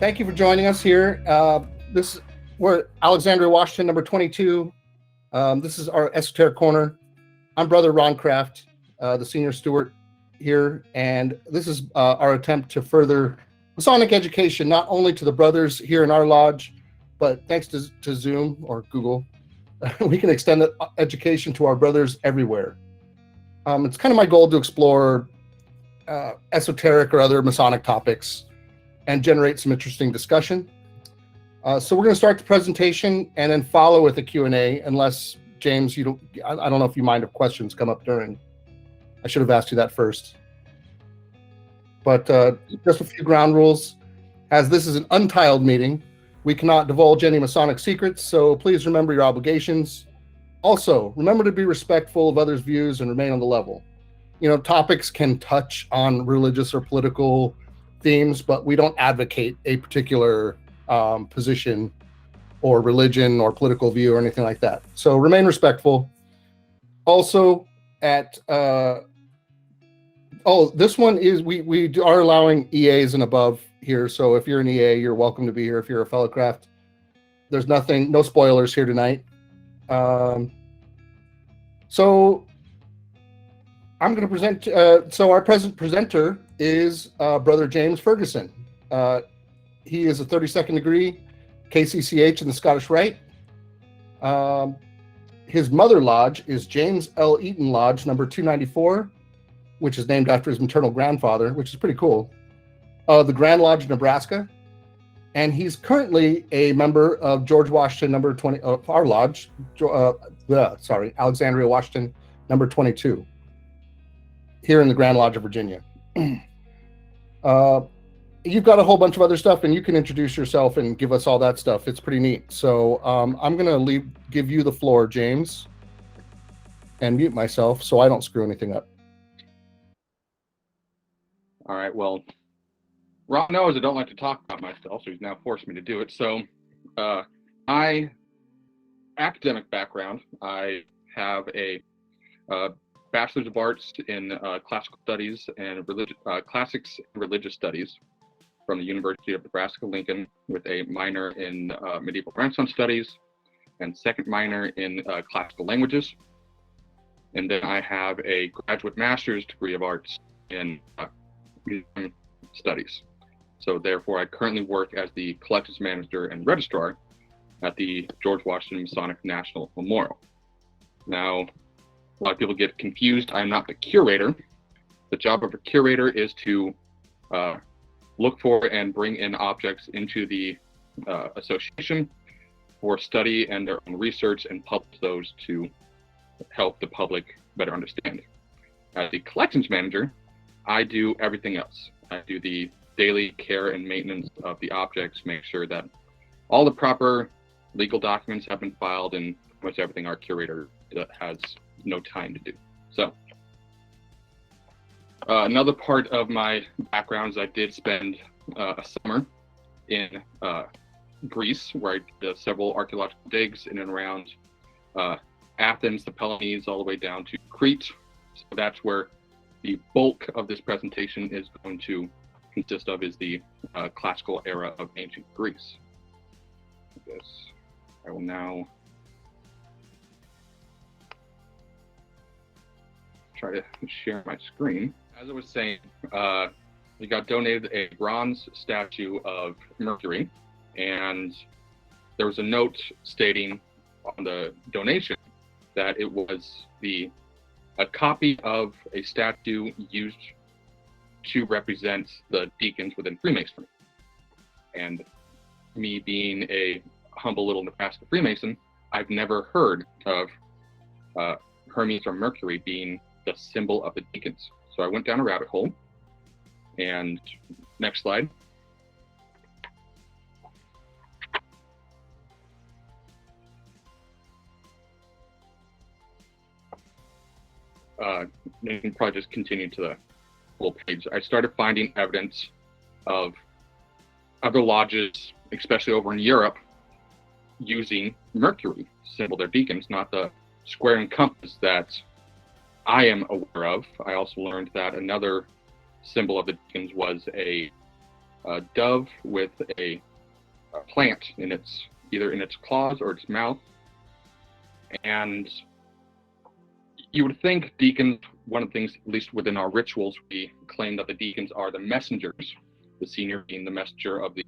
Thank you for joining us here. We're Alexandria-Washington No.22. This is our Esoteric Corner. I'm Brother Ron Kraft, the senior steward here, and this is our attempt to further Masonic education, not only to the brothers here in our lodge, but thanks to Zoom or Google, we can extend the education to our brothers everywhere. It's kind of my goal to explore esoteric or other Masonic topics and generate some interesting discussion. So we're going to start the presentation and then follow with a Q&A, unless, James, I don't know if you mind if questions come up during. I should have asked you that first. But just a few ground rules. As this is an untiled meeting, we cannot divulge any Masonic secrets, so please remember your obligations. Also, remember to be respectful of others' views and remain on the level. Topics can touch on religious or political themes, but we don't advocate a particular position or religion or political view or anything like that. So remain respectful. Also, this one is we are allowing EAs and above here. So if you're an EA, you're welcome to be here. If you're a fellow craft, there's no spoilers here tonight. So I'm going to present. So our present presenter is Brother James Ferguson. He is a 32nd degree KCCH in the Scottish Rite. His mother lodge is James L. Eaton Lodge, number 294, which is named after his maternal grandfather, which is pretty cool. The Grand Lodge, Nebraska. And he's currently a member of George Washington number 20, our lodge, Alexandria-Washington number 22, here in the Grand Lodge of Virginia. You've got a whole bunch of other stuff, and you can introduce yourself and give us all that stuff. It's pretty neat. So I'm going to give you the floor, James, and mute myself so I don't screw anything up. All right. Well, Ron knows I don't like to talk about myself, so he's now forced me to do it. So my academic background, I have a Bachelor's of Arts in Classical Studies and Classics and Religious Studies from the University of Nebraska, Lincoln, with a minor in Medieval Renaissance Studies and second minor in Classical Languages. And then I have a graduate master's degree of arts in museum studies. So therefore, I currently work as the collections manager and registrar at the George Washington Masonic National Memorial. Now, a lot of people get confused. I'm not the curator. The job of a curator is to look for and bring in objects into the association for study and their own research and publish those to help the public better understand. As the collections manager, I do everything else. I do the daily care and maintenance of the objects, make sure that all the proper legal documents have been filed, and almost everything our curator has no time to do. So another part of my background is I did spend a summer in Greece, where I did several archaeological digs in and around Athens, the Peloponnese, all the way down to Crete. So that's where the bulk of this presentation is going to consist of, is the classical era of ancient Greece. I will now try to share my screen. As I was saying, we got donated a bronze statue of Mercury, and there was a note stating on the donation that it was a copy of a statue used to represent the deacons within Freemasonry. And me being a humble little Nebraska Freemason, I've never heard of Hermes or Mercury being the symbol of the deacons. So I went down a rabbit hole. And next slide. You can probably just continue to the full page. I started finding evidence of other lodges, especially over in Europe, using Mercury symbol their deacons, not the square and compass that I am aware of. I also learned that another symbol of the deacons was a dove with a plant in either in its claws or its mouth. And you would think deacons, one of the things, at least within our rituals, we claim that the deacons are the messengers, the senior being the messenger of the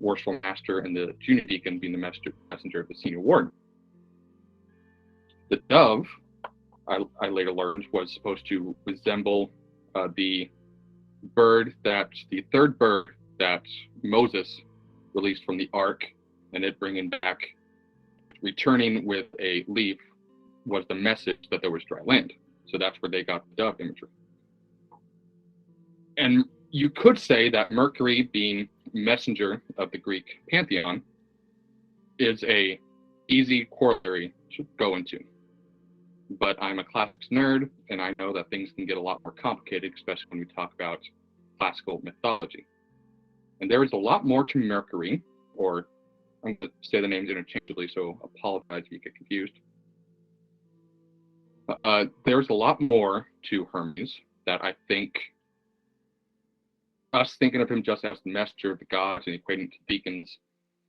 worshipful master and the junior deacon being the messenger of the senior warden. The dove, I later learned, was supposed to resemble the third bird that Moses released from the ark, and it bringing back, returning with a leaf, was the message that there was dry land. So that's where they got the dove imagery. And you could say that Mercury, being messenger of the Greek pantheon, is a easy corollary to go into. But I'm a classics nerd, and I know that things can get a lot more complicated, especially when we talk about classical mythology. And there is a lot more to Mercury, or I'm going to say the names interchangeably, so apologize if you get confused. There's a lot more to Hermes that I think us thinking of him just as the messenger of the gods and equating to deacons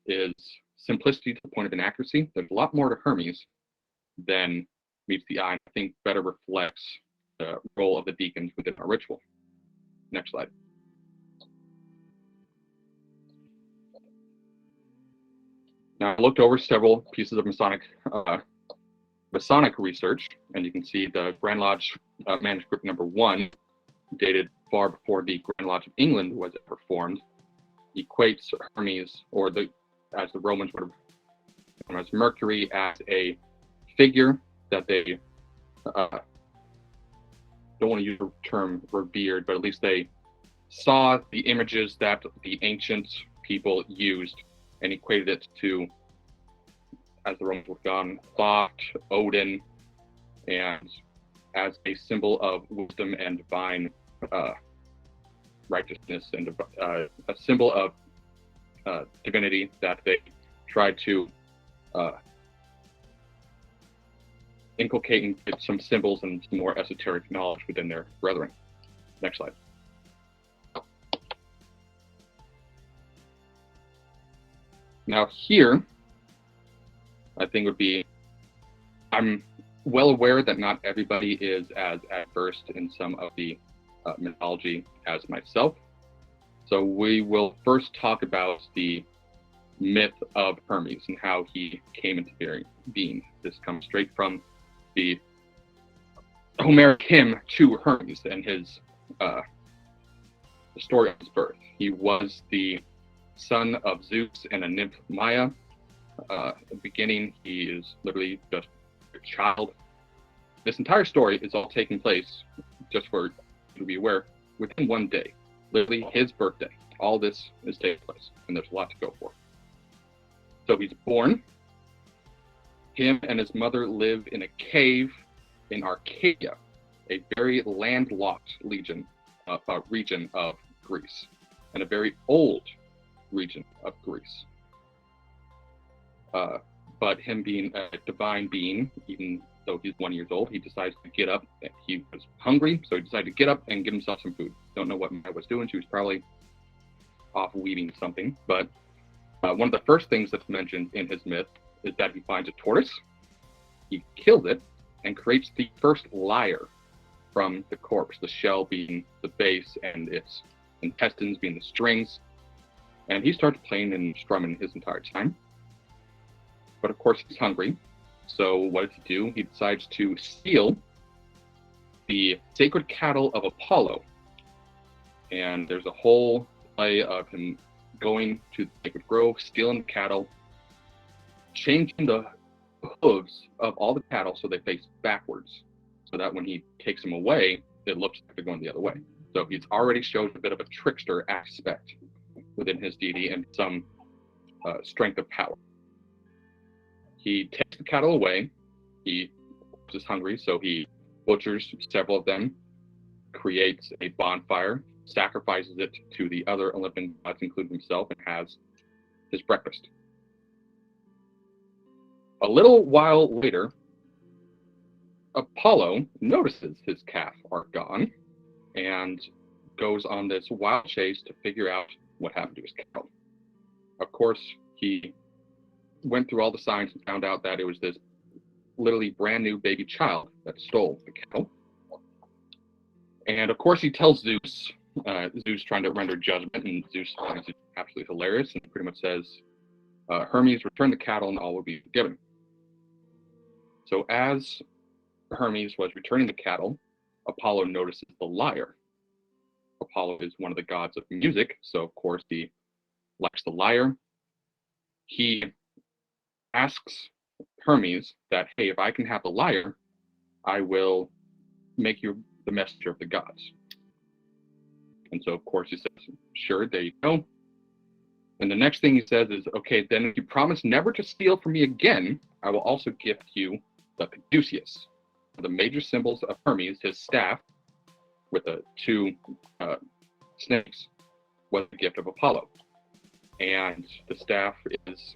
is simplicity to the point of inaccuracy. There's a lot more to Hermes than meets the eye, and I think better reflects the role of the deacons within our ritual. Next slide. Now, I looked over several pieces of Masonic research, and you can see the Grand Lodge manuscript number 1, dated far before the Grand Lodge of England was ever formed, equates Hermes, or as the Romans would have known as Mercury, as a figure that they don't want to use the term revered, but at least they saw the images that the ancient people used and equated it to, as the Romans would have gone, Thought, Odin, and as a symbol of wisdom and divine righteousness, and a symbol of divinity that they tried to inculcate and get some symbols and some more esoteric knowledge within their brethren. Next slide. Now here, I think would be, I'm well aware that not everybody is as adversed in some of the mythology as myself. So we will first talk about the myth of Hermes and how he came into being. This comes straight from the Homeric hymn to Hermes and his the story of his birth. He was the son of Zeus and a nymph Maya. At the beginning, he is literally just a child. This entire story is all taking place, just for you to be aware, within one day. Literally his birthday. All this is taking place, and there's a lot to go for. So he's born. Him and his mother live in a cave in Arcadia, a very landlocked region of Greece, and a very old region of Greece. But him being a divine being, even though he's 1 year old, he decides to get up. He was hungry, so he decided to get up and give himself some food. Don't know what Maya was doing. She was probably off weaving something. But one of the first things that's mentioned in his myth is that he finds a tortoise, he kills it, and creates the first lyre from the corpse, the shell being the base and its intestines being the strings. And he starts playing and strumming his entire time. But of course he's hungry. So what does he do? He decides to steal the sacred cattle of Apollo. And there's a whole play of him going to the sacred grove, stealing the cattle, changing the hooves of all the cattle so they face backwards, so that when he takes them away, it looks like they're going the other way. So he's already shows a bit of a trickster aspect within his deity and some strength of power. He takes the cattle away. He is hungry, so he butchers several of them, creates a bonfire, sacrifices it to the other Olympian gods, including himself, and has his breakfast. A little while later, Apollo notices his calf are gone and goes on this wild chase to figure out what happened to his cattle. Of course, he went through all the signs and found out that it was this literally brand new baby child that stole the cattle. And of course, he tells Zeus, Zeus trying to render judgment, and Zeus finds it absolutely hilarious and pretty much says, Hermes, return the cattle and all will be forgiven. So as Hermes was returning the cattle, Apollo notices the lyre. Apollo is one of the gods of music, so of course he likes the lyre. He asks Hermes that, hey, if I can have the lyre, I will make you the messenger of the gods. And so of course he says, sure, there you go. And the next thing he says is, okay, then if you promise never to steal from me again, I will also gift you the caduceus. The major symbols of Hermes, his staff with the two snakes, was the gift of Apollo. And the staff is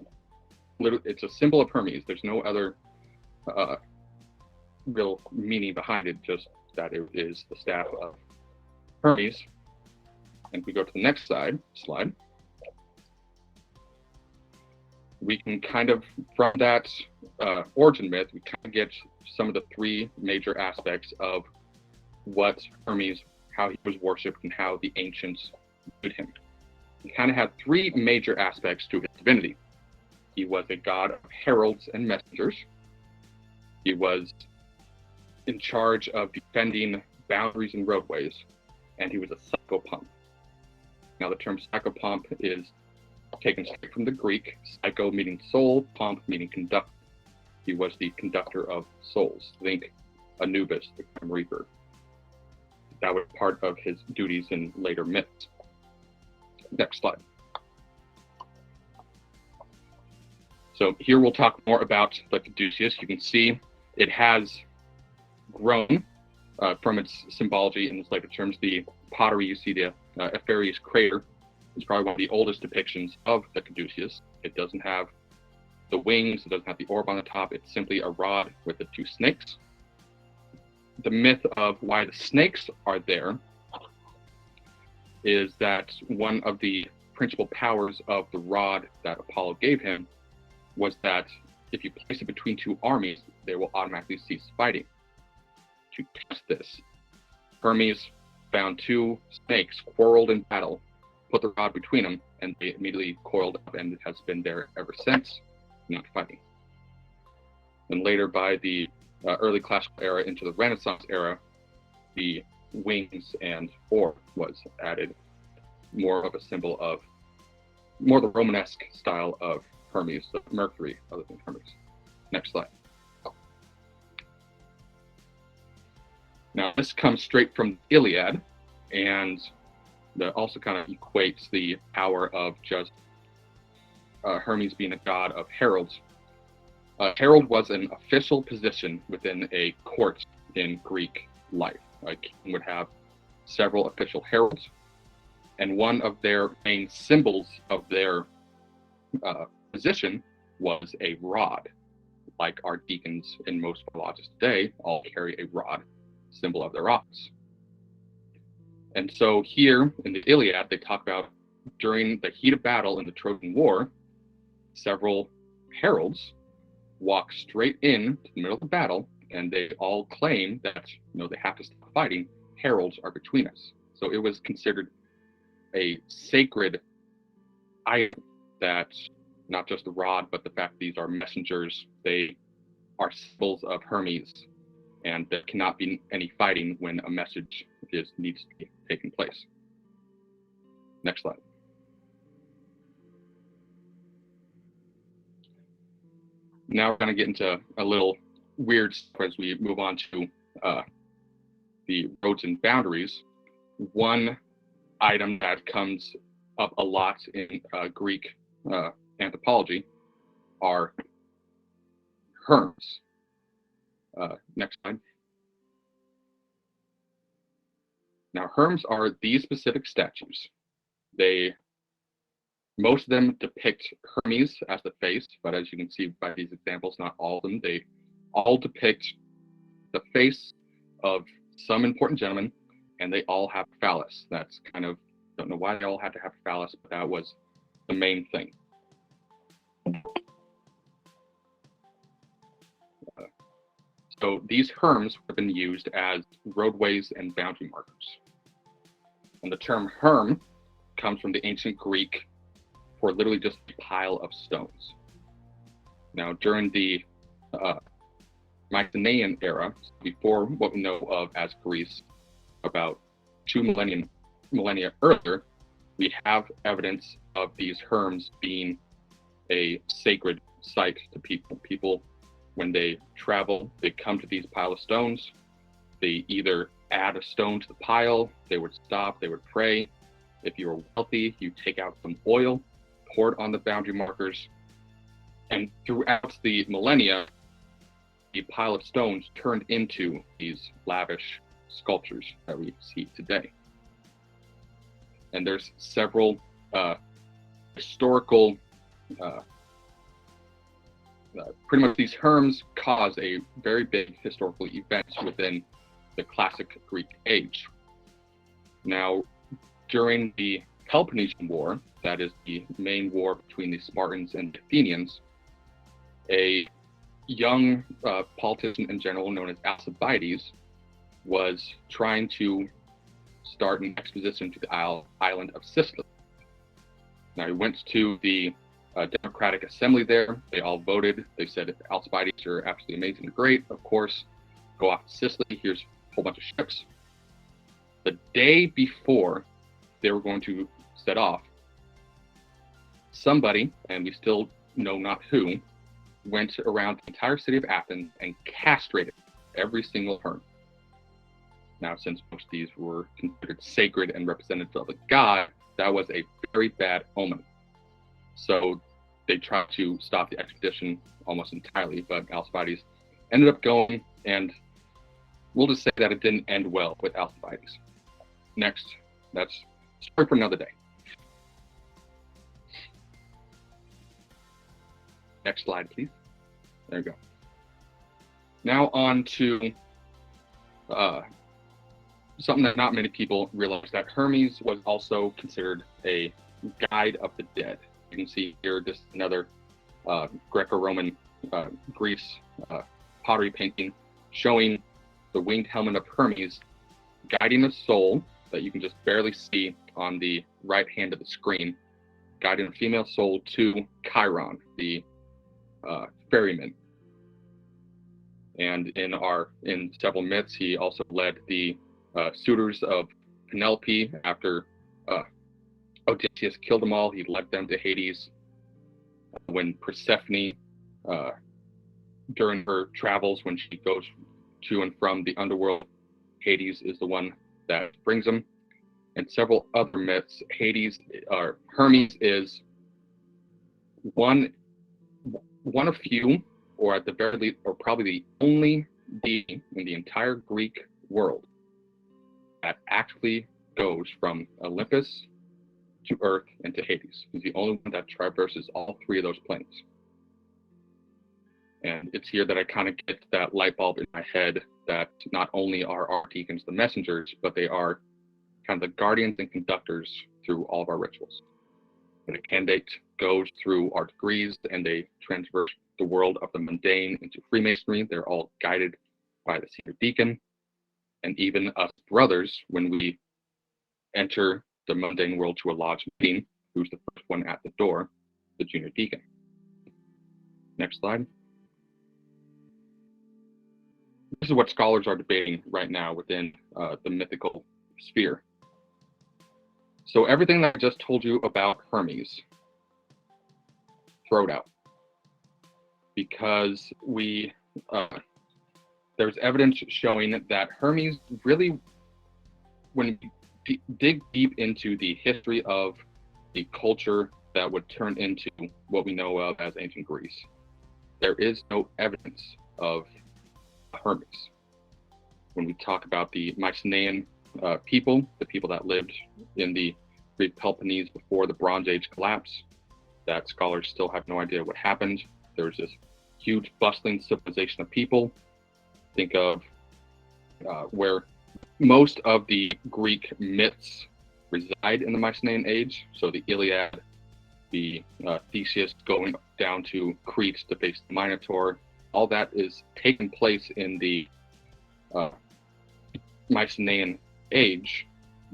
it's a symbol of Hermes. There's no other real meaning behind it, just that it is the staff of Hermes. And if we go to the next slide, we can kind of, from that origin myth, we kind of get some of the three major aspects of what Hermes, how he was worshipped and how the ancients viewed him. He kind of had three major aspects to his divinity. He was a god of heralds and messengers. He was in charge of defending boundaries and roadways, and he was a psychopomp. Now the term psychopomp is taken straight from the Greek, psycho meaning soul, pomp meaning conductor. He was the conductor of souls. Think Anubis, the Grim Reaper. That was part of his duties in later myths. Next slide. So here we'll talk more about the caduceus. You can see it has grown from its symbology in its later terms. The pottery, you see the Epharius crater, is probably one of the oldest depictions of the caduceus. It doesn't have the wings, it doesn't have the orb on the top, it's simply a rod with the two snakes. The myth of why the snakes are there is that one of the principal powers of the rod that Apollo gave him was that if you place it between two armies, they will automatically cease fighting. To test this, Hermes found two snakes quarreled in battle, put the rod between them, and they immediately coiled up, and it has been there ever since, not fighting. And later, by the early classical era into the Renaissance era, the wings and orb was added, more of a symbol of, more the Romanesque style of Hermes, the Mercury, other than Hermes. Next slide. Now, this comes straight from the Iliad, and that also kind of equates the power of just Hermes being a god of heralds. Herald was an official position within a court in Greek life. A king would have several official heralds, and one of their main symbols of their position was a rod. Like our deacons in most lodges today all carry a rod, symbol of their office. And so here in the Iliad, they talk about during the heat of battle in the Trojan War, several heralds walk straight in to the middle of the battle, and they all claim that they have to stop fighting. Heralds are between us. So it was considered a sacred item, that not just the rod, but the fact these are messengers, they are symbols of Hermes, and there cannot be any fighting when a message needs to be taking place. Next slide. Now we're going to get into a little weird stuff as we move on to the roads and boundaries. One item that comes up a lot in Greek anthropology are Herms. Next slide. Now, Herms are these specific statues. Most of them depict Hermes as the face, but as you can see by these examples, not all of them. They all depict the face of some important gentleman, and they all have phallus. That's kind of Don't know why they all had to have a phallus, but that was the main thing. So these Herms have been used as roadways and boundary markers. And the term Herm comes from the ancient Greek for literally just a pile of stones. Now, during the Mycenaean era, before what we know of as Greece, about 2 millennia earlier, we have evidence of these Herms being a sacred site to people. People, when they travel, they come to these pile of stones. They either add a stone to the pile, they would stop, they would pray. If you were wealthy, you take out some oil, pour it on the boundary markers. And throughout the millennia, the pile of stones turned into these lavish sculptures that we see today. And there's several historical, pretty much these Herms cause a very big historical event within the classic Greek age. Now, during the Peloponnesian War, that is the main war between the Spartans and the Athenians, a young politician and general known as Alcibiades was trying to start an expedition to the island of Sicily. Now, he went to the Democratic Assembly there. They all voted. They said, if Alcibiades, you're absolutely amazing and great, of course, go off to Sicily. Here's a whole bunch of ships. The day before they were going to set off, somebody, and we still know not who, went around the entire city of Athens and castrated every single Herm. Now, since most of these were considered sacred and representative of a god, that was a very bad omen. So they tried to stop the expedition almost entirely, but Alcibiades ended up going, and we'll just say that it didn't end well with Alcibiades. Next, that's a story for another day. Next slide, please. There you go. Now on to something that not many people realize, that Hermes was also considered a guide of the dead. You can see here just another Greco-Roman Greece pottery painting showing the winged helmet of Hermes guiding a soul that you can just barely see on the right hand of the screen, guiding a female soul to Chiron, the ferryman. And in several myths, he also led the suitors of Penelope after Odysseus killed them all. He led them to Hades. When Persephone, during her travels, when she goes to and from the underworld, Hades is the one that brings them. And several other myths, Hermes is one of few, or at the very least, or probably the only deity in the entire Greek world that actually goes from Olympus to Earth and to Hades. He's the only one that traverses all three of those planes. And it's here that I kind of get that light bulb in my head that not only are our deacons the messengers, but they are kind of the guardians and conductors through all of our rituals. When a candidate goes through our degrees and they transverse the world of the mundane into Freemasonry, they're all guided by the senior deacon. And even us brothers, when we enter the mundane world to a lodge meeting, who's the first one at the door? The junior deacon. Next slide. This is what scholars are debating right now within the mythical sphere. So everything that I just told you about Hermes, throw it out. Because there's evidence showing that Hermes really, when you dig deep into the history of the culture that would turn into what we know of as ancient Greece, there is no evidence of Hermes. When we talk about the Mycenaean people, the people that lived in the Greek Peloponnese before the Bronze Age collapse, that scholars still have no idea what happened. There's this huge bustling civilization of people. Think of where most of the Greek myths reside in the Mycenaean age. So the Iliad, the Theseus going down to Crete to face the Minotaur, all that is taking place in the Mycenaean age,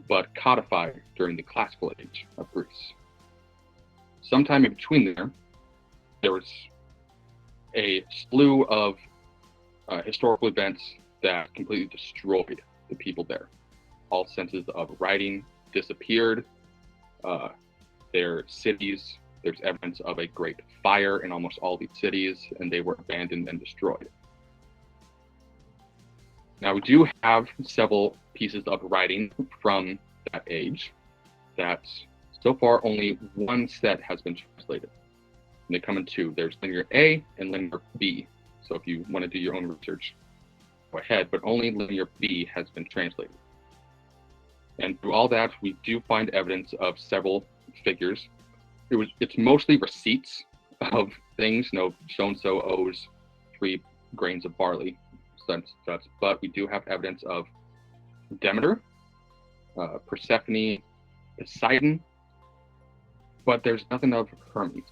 but codified during the classical age of Greece. Sometime in between there was a slew of historical events that completely destroyed the people there. All senses of writing disappeared. Their cities, there's evidence of a great fire in almost all these cities, and they were abandoned and destroyed. Now, we do have several pieces of writing from that age that so far only one set has been translated. And they come in two. There's linear A and linear B. So if you want to do your own research, go ahead, but only linear B has been translated. And through all that, we do find evidence of several figures. It's mostly receipts of things. No, so-and-so owes 3 grains of barley, but we do have evidence of Demeter, Persephone, Poseidon, but there's nothing of Hermes.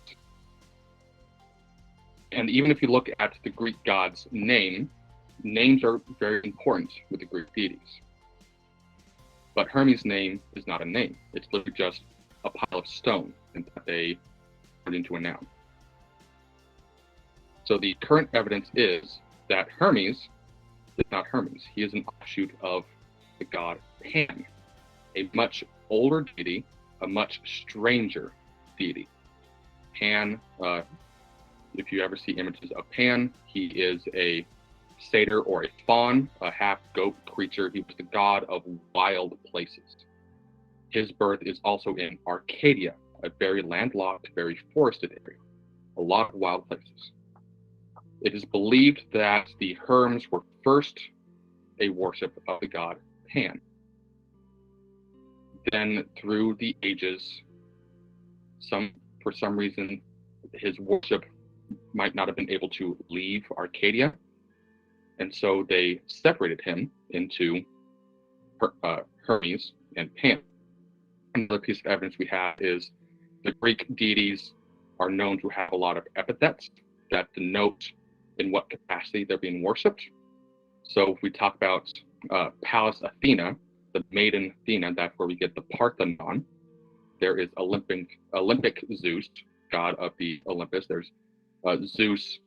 And even if you look at the Greek gods' names are very important with the Greek deities. But Hermes' name is not a name. It's literally just a pile of stone that they put into a noun. So the current evidence is that Hermes is not Hermes. He is an offshoot of the god Pan, a much older deity, a much stranger deity. Pan, if you ever see images of Pan, he is a satyr or a faun, a half-goat creature. He was the god of wild places. His birth is also in Arcadia, a very landlocked, very forested area, a lot of wild places. It is believed that the Herms were first a worship of the god Pan. Then through the ages, for some reason, his worship might not have been able to leave Arcadia, and so they separated him into Hermes and Pan. Another piece of evidence we have is the Greek deities are known to have a lot of epithets that denote in what capacity they're being worshipped. So if we talk about Pallas Athena, the maiden Athena, that's where we get the Parthenon. There is Olympic Zeus, god of the Olympus. There's Zeus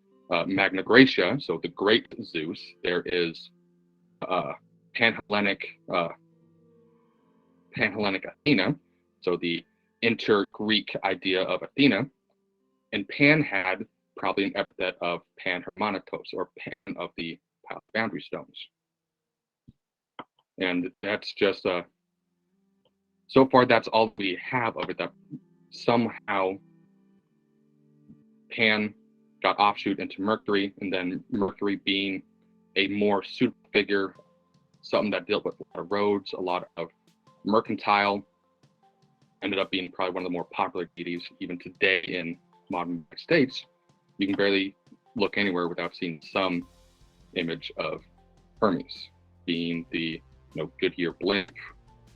Magna Graecia, so the great Zeus. There is Panhellenic Athena, so the inter-Greek idea of Athena. And Pan had probably an epithet of Panhermonikos, or Pan of the boundary stones. And that's just so far that's all we have of it, that somehow Pan got offshoot into Mercury, and then Mercury being a more suitable figure, something that dealt with a lot of roads, a lot of mercantile, ended up being probably one of the more popular deities even today in modern United States. You can barely look anywhere without seeing some image of Hermes, being the Goodyear blimp,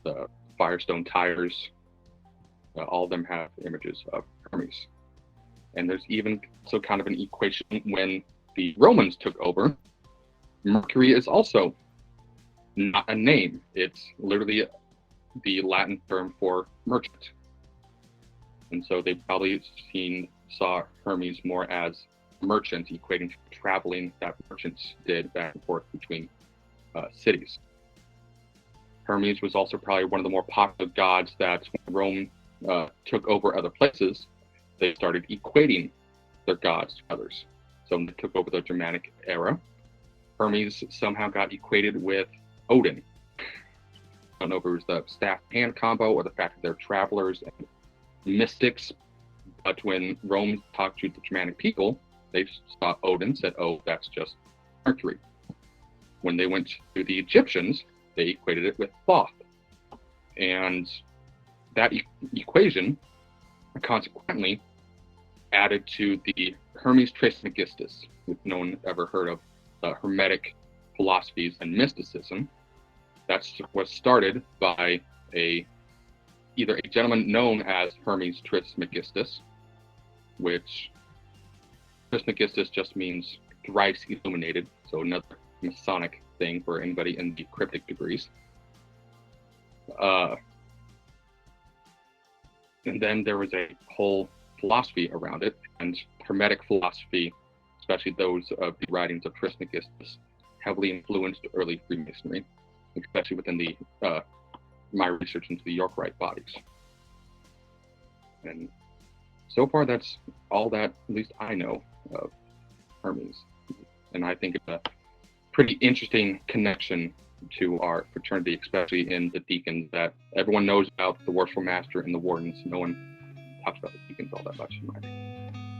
the Firestone tires. All of them have images of Hermes. And there's even so kind of an equation when the Romans took over. Mercury is also not a name. It's literally the Latin term for merchant. And so they probably saw Hermes more as merchant, equating to traveling that merchants did back and forth between cities. Hermes was also probably one of the more popular gods that when Rome took over other places, they started equating their gods to others. So when they took over the Germanic era, Hermes somehow got equated with Odin. I don't know if it was the staff-hand combo or the fact that they're travelers and mystics, but when Rome talked to the Germanic people, they saw Odin, said, oh, that's just Mercury. When they went to the Egyptians, they equated it with Thoth. And that equation consequently added to the Hermes Trismegistus, if no one ever heard of Hermetic philosophies and mysticism. That was started by a either a gentleman known as Hermes Trismegistus, which Trismegistus just means thrice illuminated, so another Masonic thing for anybody in the cryptic degrees. And then there was a whole philosophy around it, and Hermetic philosophy, especially those of the writings of Trismegistus, heavily influenced early Freemasonry, especially within the my research into the Yorkite bodies. And so far, that's all that at least I know of Hermes. And I think it's a pretty interesting connection to our fraternity, especially in the Deacons, that everyone knows about the Worshipful Master and the Wardens. No one talks about the Deacons all that much, in my opinion.